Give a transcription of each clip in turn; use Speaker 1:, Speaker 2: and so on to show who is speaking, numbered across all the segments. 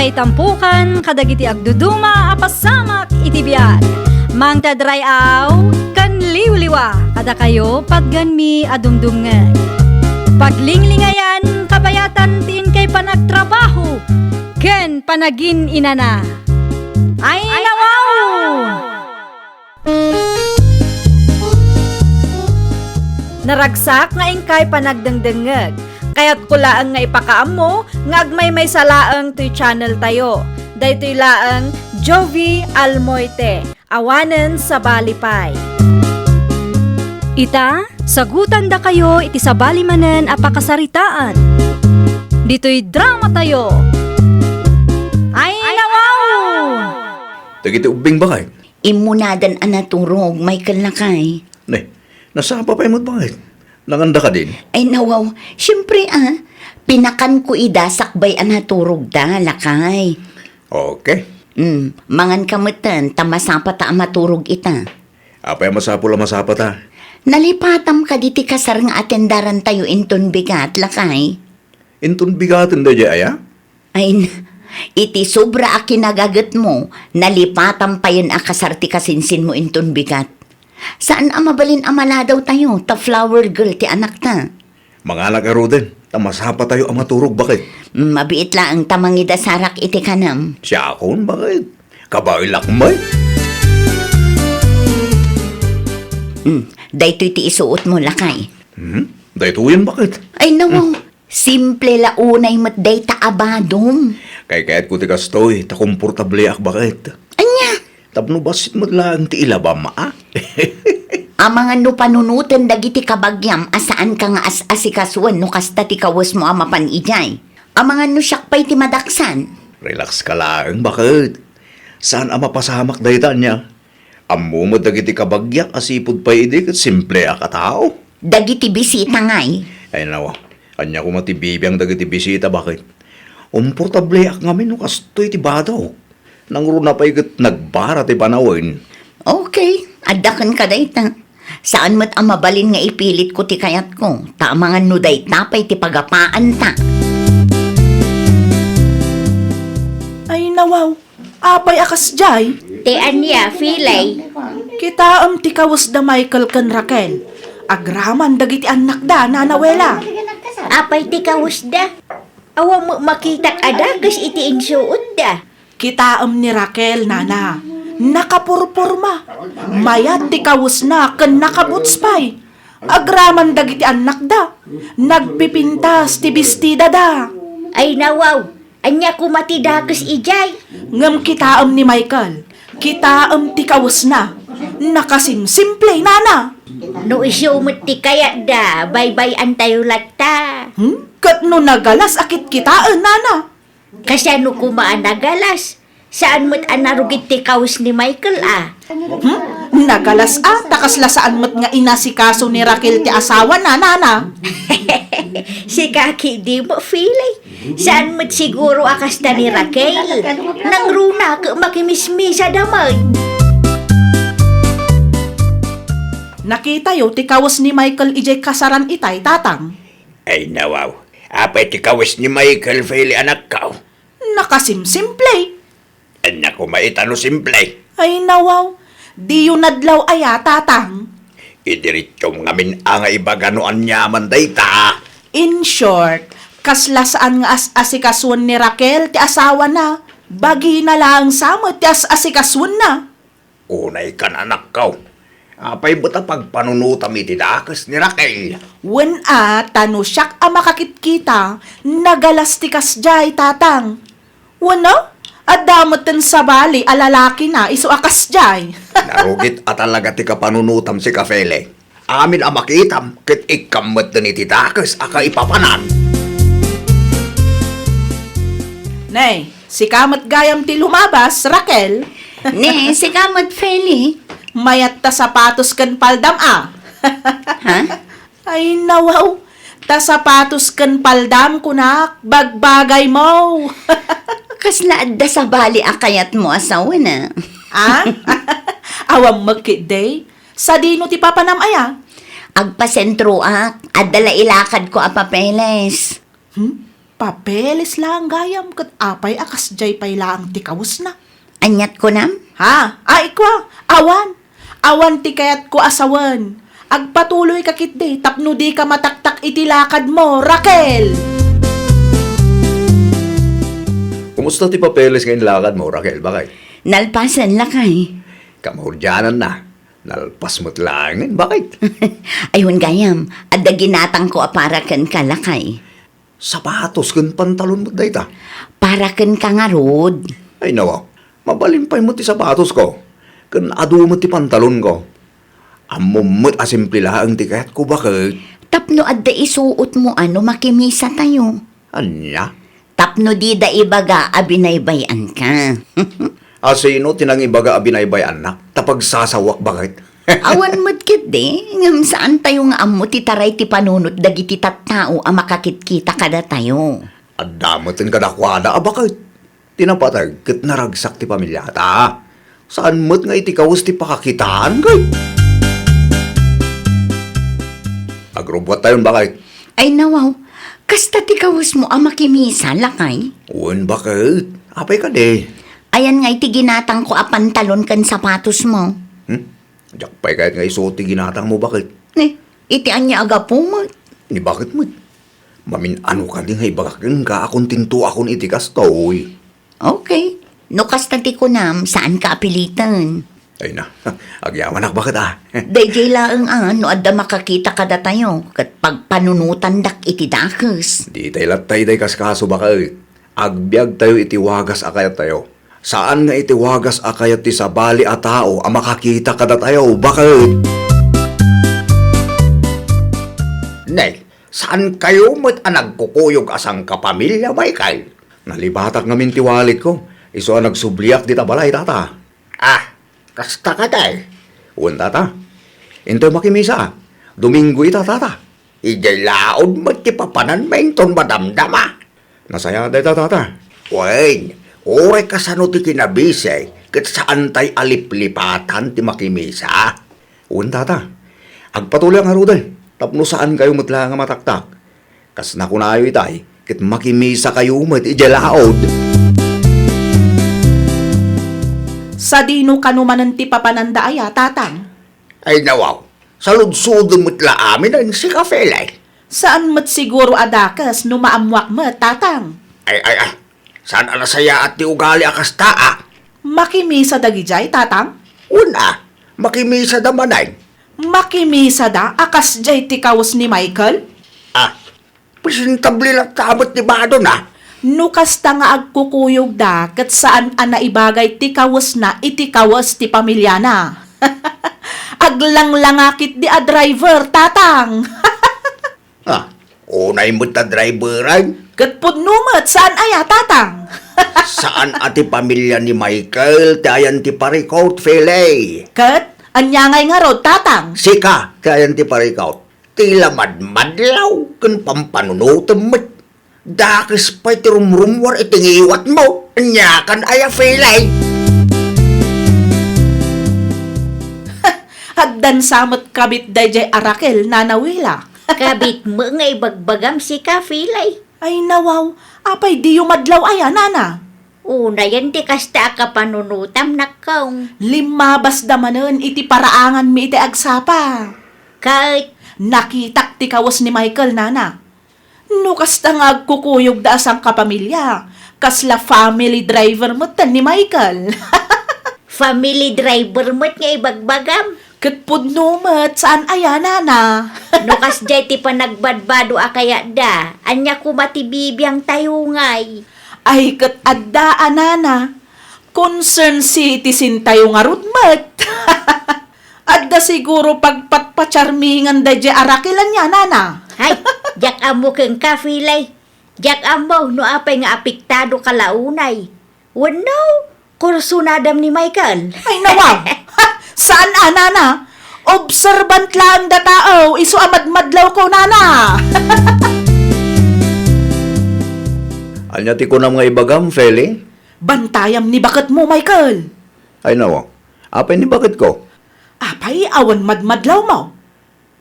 Speaker 1: kay tampukan, kadagiti agduduma, apasamak itibiyag. Mang tadray aw, kan liwliwa, kada kayo padganmi adumdumngay. Paglinglingayan, kabayatan tin kay panagtrabaho, ken panagin inana. Ay nawaw! Naragsak nga ingkay panagdengdengeg. Kaya't kulaang nga ipakaam mo, nga agmay salaang to'y channel tayo. Daytoy laang Jovi Almoite, awanen sa balipay. Ita, sagutan da kayo iti sa balimanen apakasaritaan. Dito'y drama tayo. Ay nawaw!
Speaker 2: Tagiti ubing bakay?
Speaker 3: Imunadan anaturog, Michael Lakay.
Speaker 2: Ne, nasapa pa imot bakit? Nanganda ka din?
Speaker 3: Ay nawaw, syempre pinakan ko idasakbay anaturog da, Lakay.
Speaker 2: Okay.
Speaker 3: Mangan kamutan, tamasapa ta amaturog ita.
Speaker 2: Apay masapula masapa ta?
Speaker 3: Nalipatam ka diti kasar nga atendaran tayo inton bigat, Lakay.
Speaker 2: Intun bigatin da jay aya?
Speaker 3: Ay, iti sobra a kinagagat mo, nalipatam pa yun a kasar ti kasinsin mo inton bigat. Saan amabalin amala daw tayo, ta flower girl ti anak ta?
Speaker 2: Mga nagaro din, tamasapa tayo ang maturog bakit?
Speaker 3: Mabiit la ang tamangida sarak iti kanam.
Speaker 2: Siya akon bakit? Kabay lakmay?
Speaker 3: Daytoy ti isuot mo, Lakay.
Speaker 2: Daytuyan bakit?
Speaker 3: Ay nawaw, simple la unay mat day ta abadom.
Speaker 2: Kay kaya't ko ti kastoy, ta komportable ak bakit?
Speaker 3: Anya,
Speaker 2: Tapno basit mo lang ti ilabam
Speaker 3: ang mga no panunutan dagiti kabagyam asaan ka nga as-asikasuan no kasta ti kawas mo amapan ijay. Ang mga no syakpay ti madaksan.
Speaker 2: Relax ka lang, bakit? Saan ang mapasamak daytan niya? Ammo mo dagiti kabagyak asipod pa idik at simple a katao.
Speaker 3: Dagiti bisita ngay.
Speaker 2: Ay nawa, anya ko matibibiyang dagiti bisita, bakit? Komportable ak ngamin no kastoy ti badaw. Nang runa pa ikat nagbara ti panawin.
Speaker 3: Okay, adakan ka dayta. Saan mo't ang mabalin nga ipilit ko ti kayat ko? Ta mga no dayta pa'y ti pagapaan ta.
Speaker 4: Ay nawaw, apay akas jay.
Speaker 5: Ti Anya, Filay.
Speaker 4: Kita ti kawas da Michael kan Raquel. Agraman dagiti anak da, nanawela.
Speaker 5: Apay ti kawusda. Awa mo makitak adagas iti insuot da.
Speaker 4: Kita ni Raquel, nana. Nakapurpurma. Mayat ti kawas na kan nakabutspay. Agraman dagiti anak da. Nagpipintas ti bestida da.
Speaker 5: Ay nawaw, anya kumatidagas ijay.
Speaker 4: Ngam kita ni Michael. Kita ti kawas na. Nakasimsimple, nana.
Speaker 5: No isyumot ti kaya da, bye-bye antayo latta.
Speaker 4: Kat no nagalas akit kitaan, nana.
Speaker 5: Kasano kumaan nagalas? Saan mo't anarugit ti kawas ni Michael
Speaker 4: Nagalas takasla saan mo't nga inasikaso ni Raquel ti asawa na, nana.
Speaker 5: Si Kaki di mo, Filay. Saan mo't siguro akasta ni Raquel? Nang runa ka makimismisa damay.
Speaker 4: Nakita yo ti kawas ni Michael ijay kasaran itay, tatang.
Speaker 2: Ay nawaw, apay ti kawas ni Michael Feli anak ka.
Speaker 4: Nakasimsimple.
Speaker 2: Anya ko maitano simple.
Speaker 4: Ay nawaw, di yun nadlaw aya, tatang.
Speaker 2: Idiritsyong ngamin ang ibaganuan nyaman dayta.
Speaker 4: In short, kasla saan nga as-asikasuan ni Raquel ti asawa na. Bagi na lang samot ti as-asikasuan na.
Speaker 2: Unay kan anak ka. Apay buta pagpanunutam iti dakas ni Raquel.
Speaker 4: Wen tano siyak makakit-kita, nagalas jay, tatang. Wano? Adamoten sa bali, alalaki na, iso akas jay.
Speaker 2: Narugit at talaga ti kapanunutam si Kafele. Amin ang makitam, kit ikamot na iti dakas aka ipapanan.
Speaker 4: Nay, si kamat gayam ti lumabas, Raquel.
Speaker 3: Ne, si kamot Feli.
Speaker 4: Mayat ta sapatos kan paldam
Speaker 3: Ha?
Speaker 4: Ay nawaw, ta sapatos kan paldam kunak, bagbagay mo.
Speaker 3: Kasla adda sa bali akayat mo asawa na.
Speaker 4: Awam magkiday, sa dino ti papanam aya.
Speaker 3: Agpasentro adala ilakad ko a papeles.
Speaker 4: Papeles lang gayam kat apay akas jay pay lang ti kawus na.
Speaker 3: Anyat ko nam?
Speaker 4: Ha? Ay ko, awan. Awan ti kayat ko asawan. Agpatuloy ka kitdi, tapno di ka mataktak itilakad mo, Raquel!
Speaker 2: Kumusta ti papeles ngayon lakad mo, Raquel? Bakit?
Speaker 3: Nalpasan lakay.
Speaker 2: Kamahuryanan na. Nalpas mo't langin. Bakit?
Speaker 3: Ayun gayam, adda ginatang ko para ken kalakay.
Speaker 2: Sapatos kan pantalon mo't dayta.
Speaker 3: Para ken kangarod.
Speaker 2: Ay nawa, mabalimpay mo ti sapatos ko. Kan adu mo ti pantalon ko. Amo mo't asimple lang ti kahit ko bakit.
Speaker 3: Tapno adda isuot mo ano makimisa tayo.
Speaker 2: Anya?
Speaker 3: Tapno di da ibaga abinaybayan ka.
Speaker 2: Asino tinangibaga abinaybay anak? Tapag sasawak bakit?
Speaker 3: Awan mo't kit de, ngam saan tayo nga amo ti taray ti panunot dagiti tattao ang makakitkita kada tayo.
Speaker 2: Adamotin ka nakwada, bakit? Tinapatag, kit naragsak ti pamilyata. Saan mo't nga iti kawas ti pakakitaan, kay? Agrobot tayon, bakit?
Speaker 3: Ay nawaw, kasta ti kawas mo ang makimisa lakay.
Speaker 2: Uwan, bakit? Apay ka de.
Speaker 3: Ayan nga iti ginatang ko a pantalon kan sapatos mo.
Speaker 2: Jakpay kahit nga isuot ti ginatang mo, bakit?
Speaker 3: Iti anya aga po mo.
Speaker 2: Ni bakit mo? Mamin ano ka din, hay bakakin ka akong tinto akong iti kastoy.
Speaker 3: Okay. No kasta ti ko nam, saan ka apilitan?
Speaker 2: Ay na, agyaman ak bakit
Speaker 3: Dayjay laang no adda makakita kada tayo. Kat pagpanunutan dak iti dakes.
Speaker 2: Di tayo latay day kaskaso bakit? Agbyag tayo itiwagas akayat tayo. Saan nga itiwagas akayat ti sabali a tao ang makakita kada tayo, bakit? Nay, saan kayo mo't nagkukuyog asang kapamilya, Michael? Nalibatak ngamin tiwalit ko. Iso ang nagsubliak di tabalay, tata. Kasta ka day. Uwan, tata. Into makimisa. Domingo ita, tata. Ijay laod mo't ti papanan mainton madamdama. Nasaya day, tata. Uwan, oray kasano ti kinabisay, kat saan tay aliplipatan ti makimisa. Uwan, tata. Agpatuloy ang haruday. Tapno saan kayo matla nga mataktak. Kas nakunayo itay, kat makimisa kayo mat ijalaod.
Speaker 4: Sa dino kanumanan ti papananda aya, tatang.
Speaker 2: Ay nawaw, sa ludsudong matla amin ang si kafelay.
Speaker 4: Saan mat siguro adakas no maamwak mat, tatang?
Speaker 2: Ay, saan anasaya at ti ugali akas taa?
Speaker 4: Makimisa dagijay, tatang?
Speaker 2: Una, makimisa damanay.
Speaker 4: Makimisa da akas jay ti kawus ni Michael?
Speaker 2: Presentabli lang tabot ni Bado na.
Speaker 4: No kasta nga agkukuyog da kat saan ang naibagay ti kawus na iti kawus ti pamilya na. Aglanglangakit di a driver, tatang.
Speaker 2: Unay mo ta driveran.
Speaker 4: Kat pudnumat, saan aya, tatang?
Speaker 2: Saan ati pamilya ni Michael, tayan ti parikaut, Fele.
Speaker 4: Kat, anyangay nga rod, tatang.
Speaker 2: Sika, tayan ti parikaut. Tila madmadlaw, kan pampanunutan mo. Dakis pa'y ti rumrumwar itingiwat mo. Anyakan aya, Fele.
Speaker 4: Haddan samot kabit dayjay Arakel, nanawila.
Speaker 5: Kabit mo nga ibagbagam si Kafilay.
Speaker 4: Ay nawaw, apay di yung madlaw aya, nana.
Speaker 5: Una yan di kasta ka panunutam nakaw.
Speaker 4: Limabas damanen iti paraangan mi iti agsapa.
Speaker 5: Kahit
Speaker 4: Nakitak ti kawas ni Michael, nana. No kasta nga agkukuyog da asang kapamilya. Kasla family driver mo tan ni Michael.
Speaker 5: family driver mo't nga ibagbagam.
Speaker 4: Kat pudnumat, saan aya, nana?
Speaker 5: No kas jay ti panagbadbado akaya da. Anya kumatibibiyang tayo ngay.
Speaker 4: Ay, kat adda, nana. Concern si iti sintayo nga rudmat. Adda siguro pagpatpacharmingan da di arakilan niya, nana.
Speaker 5: Hay, jak amo keng Kafilay. Jak amo no apay nga apiktado kalaunay. Wano, kursunadam ni Michael.
Speaker 4: Ay, nawaw. Saan, nana? Observant lang da tao. Isu amadmadlaw ko, nana.
Speaker 2: Anya ti ko na mga ibagam, Fele?
Speaker 4: Bantayam ni bakit mo, Michael.
Speaker 2: Ay nawa, apay ni bakit ko?
Speaker 4: Apay, awan madmadlaw mo.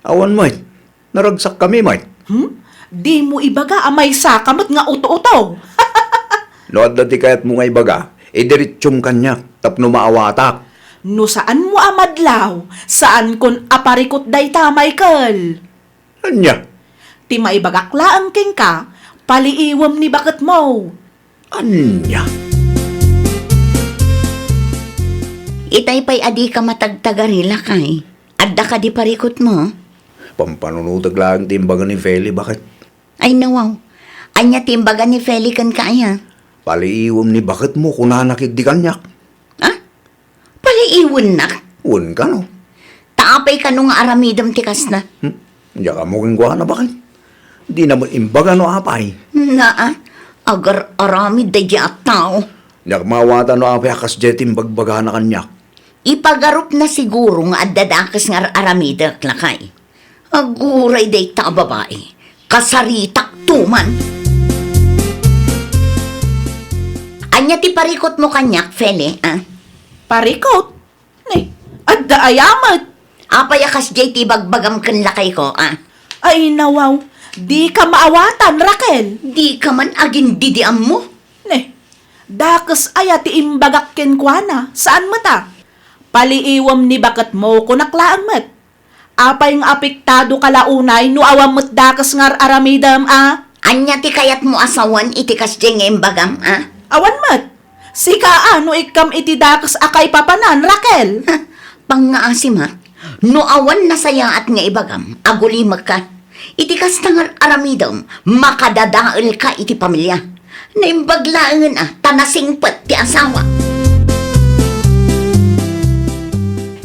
Speaker 2: Awan, mate. Naragsak kami, mate.
Speaker 4: Di mo ibaga amay sakamat nga uto-uto.
Speaker 2: Noad dati kayat mo nga ibaga, idiritsyong kanyak, tapno maawatak.
Speaker 4: No saan mo amadlaw? Saan kon aparikot day ta, Michael?
Speaker 2: Anya?
Speaker 4: Ti maibagakla ang king ka, paliiwam ni bakit mo.
Speaker 2: Anya?
Speaker 3: Itay pa'y adi ka matagtagarila kay. Adda ka di parikot mo.
Speaker 2: Pampanunutag lang timbagan ni Feli, bakit?
Speaker 3: Ay nawaw. Anya timbagan ni Feli kan kaya.
Speaker 2: Paliiwam ni bakit mo kung nanakid di kanyak.
Speaker 3: Ha? Paliiwan na.
Speaker 2: Un ka no?
Speaker 3: Taapay ka nung aramidam tikas na.
Speaker 2: Diya ka mo kong na bakit? Di naman imbaga no apay.
Speaker 3: Naa, agar aramid day at tao.
Speaker 2: Diya ka mawata no apay akas jetim bagbaga na kanyak.
Speaker 3: Ipagarup na siguro nga adadakas nga aramidak lakay. Aguray day ta babae. Kasaritak tuman. Anya ti parikot mo kanyak, Feli, ah?
Speaker 4: Parikot? Ay, adda ayamat.
Speaker 3: Apay akas jay ti bagbagam kan lakay ko, ah?
Speaker 4: Ay nawaw, di ka maawatan, Raquel.
Speaker 3: Di ka man agin didiam mo.
Speaker 4: Dakas aya ti imbagak ken kuana. Saan mata? Paliiwam ni bakit mo kunaklaan mat. Apay ng apektado kalaunay no awam mat dakas ngar aramidam, ah?
Speaker 3: Anya ti kayat mo asawan itikas jay nga imbagam, ah?
Speaker 4: Awan mat. Sika no ikam iti dakas akay papanan, Raquel.
Speaker 3: Pangaasim ha? No awan na saya at nga ibagam, agulimag ka. Itikas tangar aramidam, makadadaal ka iti pamilya. Naimbaglaangan tanasingpat ti asawa.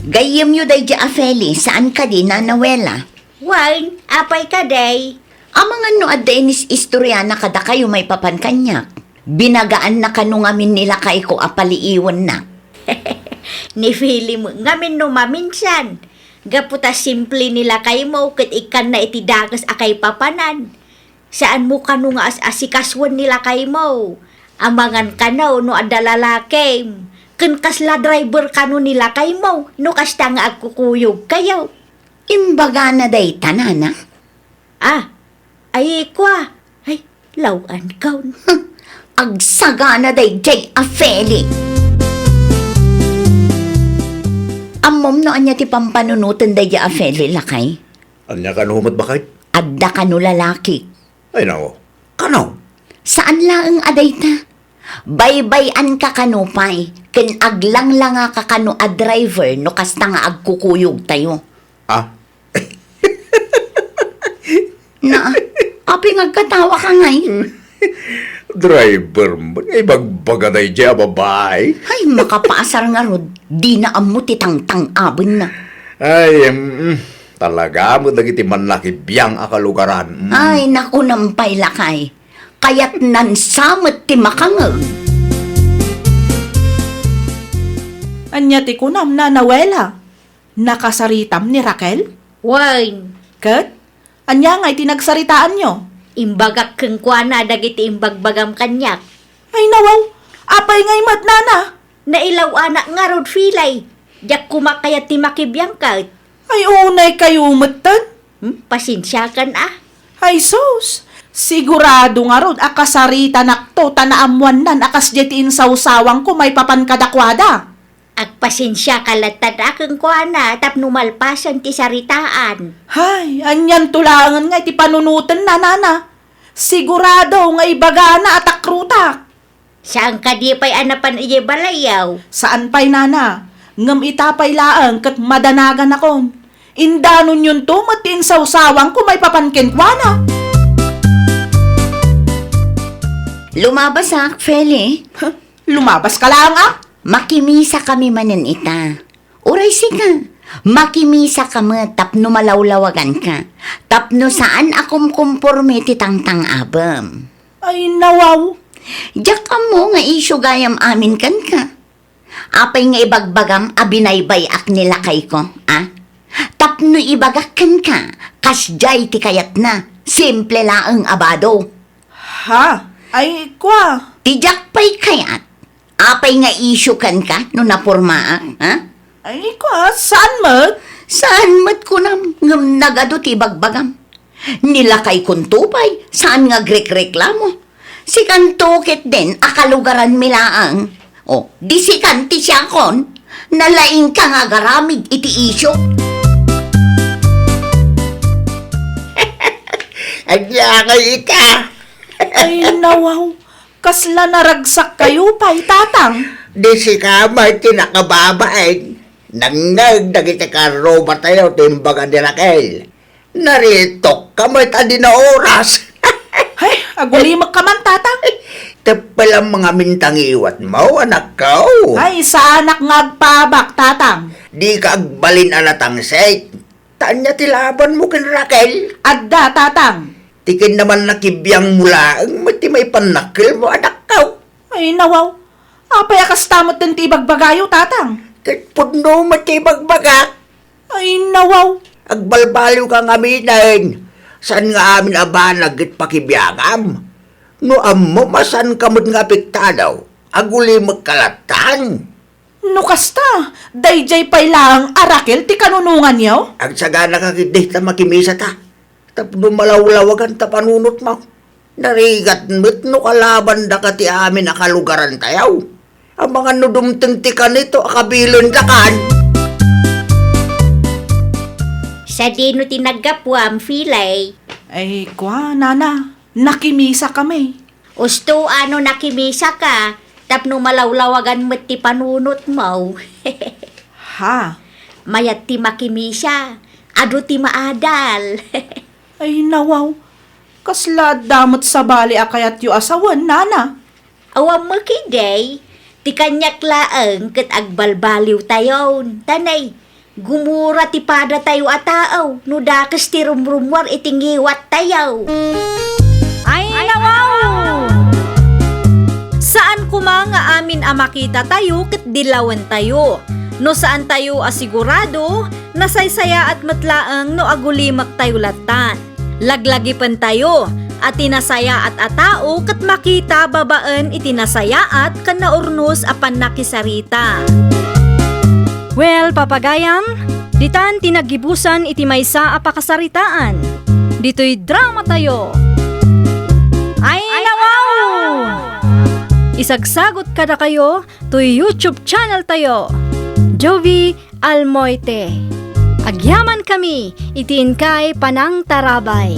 Speaker 3: Gayam yu day ja Feli, saan ka di nanawela?
Speaker 5: Wine, apay ka day.
Speaker 3: Amang ano adenis istorya na kada kayo may papan kanyak. Binagaan na kanungamin nila kay ko apaliiwan na.
Speaker 5: Ni Philly mo ngamin no maminsan. Gaputa simple nila kay mo ket ikan na itidagas akay papanan. Saan mo kanu nga asikaswan nila kay mo? Amangan kanaw no adda lalaki. Ken kasla driver kanu nila kay mo no kasta nga agkukuyog kayo.
Speaker 3: Imbaga na day tanana.
Speaker 5: Ah, ay kwa. Ay, lawan kaun.
Speaker 3: Agsaga na day jay Feli. Amom no anya ti pampanunutan day ja Feli lakay.
Speaker 2: Anya ka no humat bakit?
Speaker 3: Adda ka no lalaki.
Speaker 2: Ay nako, kanaw.
Speaker 3: Saan laang aday ta? Baybayan ka kanupay. Ken aglang lang ka kano a driver no kasta nga agkukuyog tayo.
Speaker 2: Ah,
Speaker 3: Na, api ngagkatawa ka ngay.
Speaker 2: driver mo, ay bagbaga na dya babae.
Speaker 3: Ay, makapaasar nga rod. Di na amuti tang abon na.
Speaker 2: Ay, talaga mo dagiti manlaki biyang akalugaran.
Speaker 3: Ay, naku nampay lakay. Kaya't nansamot ti makangag.
Speaker 4: Anya ti kunam na nawela. Nakasaritam ni Raquel?
Speaker 5: Wine,
Speaker 4: Kat? Anya nga itinagsaritaan nyo?
Speaker 5: imbagak keng kuana dagiti imbagbagam kanyak.
Speaker 4: Ay nawaw, apay ngay mat nana.
Speaker 5: Nailaw anak nga rod filay. Jak kumakayat ti makibiyang ka.
Speaker 4: Ay unay kayo matan.
Speaker 5: Pasensya kan ah.
Speaker 4: Ay sus, sigurado nga rod akasarita nakto tanaamuan nan akas jetiin sawsawang ko may papan kadakwada.
Speaker 5: Agpasensya kalatad akong kuana tap numalpasan ti saritaan.
Speaker 4: Hay, anyan tulangan nga iti panunutan na nana. Sigurado nga ibaga na at akrutak.
Speaker 5: Saan ka di pa'y anapan iya balayaw?
Speaker 4: Saan pa'y nana? Ngam itapay laang kat madanagan akon. Indanon yun to matiin sawsawang ko may papankin kuana.
Speaker 3: Lumabas Feli.
Speaker 4: Lumabas ka lang ah.
Speaker 3: Makimisa kami manen ita. Uray sika. Makimisa kami tapno malawlawagan ka. Tapno saan akom kumporme ti tangtang abam.
Speaker 4: Ay nawaw.
Speaker 3: Diyak ka mo nga isyo gayam amin kan ka. Apay nga ibagbagam abinaybay ak nila kay ko, ah? Tapno ibagak kan ka. Kasjay ti kayat na. Simple laang abado.
Speaker 4: Ha? Ay kwa.
Speaker 3: Tijak pa'y kayat. Apay nga isyo kan ka no napurmaak, ha?
Speaker 4: Ay kwa, saan mat?
Speaker 3: Saan mat ko nam ngam nagado ti bagbagam? Nilakay kong tupay, saan nga reklamo? Si kantukit din, akalugaran milaang. O, di si kanti siya kon, nalaing ka nga garamid iti isyo.
Speaker 2: Adya ngay ka.
Speaker 4: Ay, nawaw. Kasla naragsak kayo pa'y tatang.
Speaker 2: Di si kamay tinakababain. Nangag dagiti karoba tayo timbagan ni Raquel. Naritok kamay tadi na oras.
Speaker 4: Ay, agulimag ka man, tatang.
Speaker 2: Tapalang mga mintang iwat mo, anak ko.
Speaker 4: Ay, sa anak nga agpabak, tatang.
Speaker 2: Di ka agbalin alatang set. Tanya tilaban mo kin Raquel.
Speaker 4: Adda, tatang.
Speaker 2: Tikin naman nakibiyang mula ang mati may panakil mo, anak ko.
Speaker 4: Ay, nawaw. Apay akas tamot din tibagbagayo, tatang.
Speaker 2: Katpudno mati bagbaga.
Speaker 4: Ay, nawaw.
Speaker 2: Agbalbaliw kang aminin. Saan nga amin abanag it pakibiyagam? No amo masan kamot nga apektadaw? Aguli magkalatan.
Speaker 4: No kasta, dayjay pa'y lang arakil ti kanunungan yaw.
Speaker 2: Ang sagana kakidih ta makimisa ta. Tapno malawlawagan ta panunot mo. Narigat mit no kalaban da ka ti amin akalugaran tayaw. Ang mga nudumting ti kanito akabilon da kan.
Speaker 5: Sa dino tinagapwam, filay.
Speaker 4: Ay, kwa, nana. Nakimisa kami.
Speaker 5: Usto ano nakimisa ka, tapno malawlawagan mo't ti panunot mo.
Speaker 4: Ha?
Speaker 5: Mayat ti makimisa, ado ti maadal.
Speaker 4: Ay, nawaw. Kasla damot sa bali akayat yu asawan, nana.
Speaker 5: Awam mo kiday, ti kanyak laeng ket agbalbaliw tayon. Tanay, gumura ti pada tayo ataaw, no dakes ti rumrumwar itingiwat tayaw.
Speaker 1: Ay, nawaw! Saan kuma nga amin a makita tayo ket dilawan tayo? No saan tayo asigurado, nasaysaya at matlaang no agulimak tayo latan. Laglagipan tayo, at tinasaya at atao ket makita babaan itinasaya at kan naurnos apan nakisarita. Well, papagayam, ditan tinagibusan iti maysa a pakasaritaan. Dito'y drama tayo. Ay, nawaw! Isagsagot kada kayo to YouTube channel tayo. Jovi Almoite. Agyaman kami, itin kay Panang Tarabay.